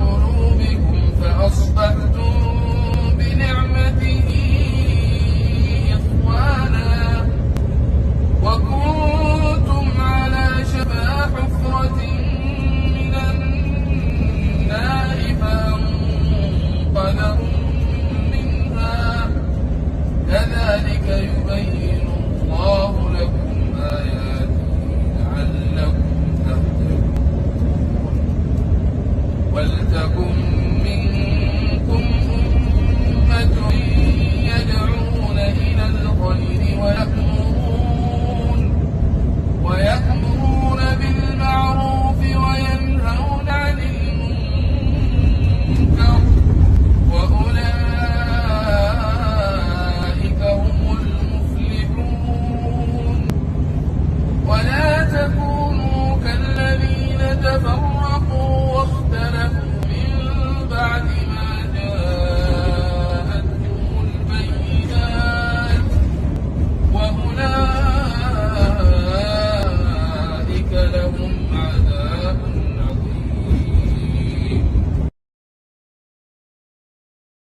قلوبكم فأصبحتم بنعمته إخوانا وكنتم على شفا حفرة من النار فأنقذكم منها كذلك يبين الله لكم آياته لعلكم تهتدون ولتكن